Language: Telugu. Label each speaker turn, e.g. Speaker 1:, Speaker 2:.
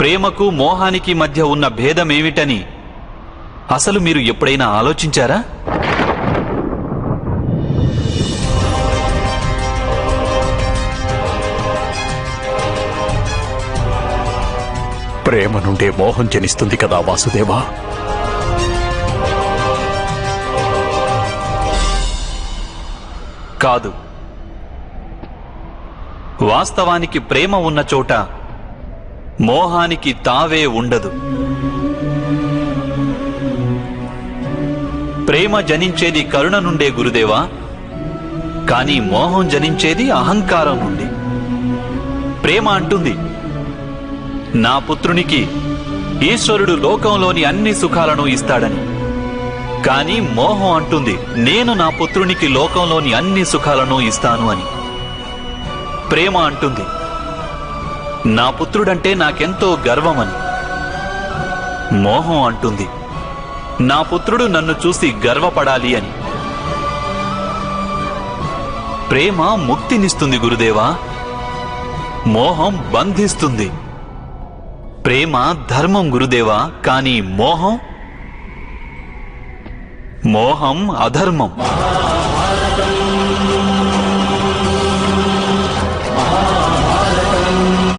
Speaker 1: ప్రేమకు మోహానికి మధ్య ఉన్న భేదమేమిటని అసలు మీరు ఎప్పుడైనా ఆలోచించారా?
Speaker 2: ప్రేమ నుండే మోహం జనిస్తుంది కదా వాసుదేవా.
Speaker 1: కాదు. వాస్తవానికి ప్రేమ ఉన్న చోట మోహానికి తావే ఉండదు. ప్రేమ జనించేది కరుణ నుండే గురుదేవా, కానీ మోహం జనించేది అహంకారం నుండి. ప్రేమ అంటుంది, నా పుత్రునికి ఈశ్వరుడు లోకంలోని అన్ని సుఖాలను ఇస్తాడని. కానీ మోహం అంటుంది, నేను నా పుత్రునికి లోకంలోని అన్ని సుఖాలను ఇస్తాను అని. ప్రేమ అంటుంది, నా పుత్రుడంటే నాకెంతో గర్వమని. మోహం అంటుంది, నా పుత్రుడు నన్ను చూసి గర్వపడాలి అని. ప్రేమ ముక్తినిస్తుంది గురుదేవా, మోహం బంధిస్తుంది. ప్రేమ ధర్మం గురుదేవా, కానీ మోహం అధర్మం.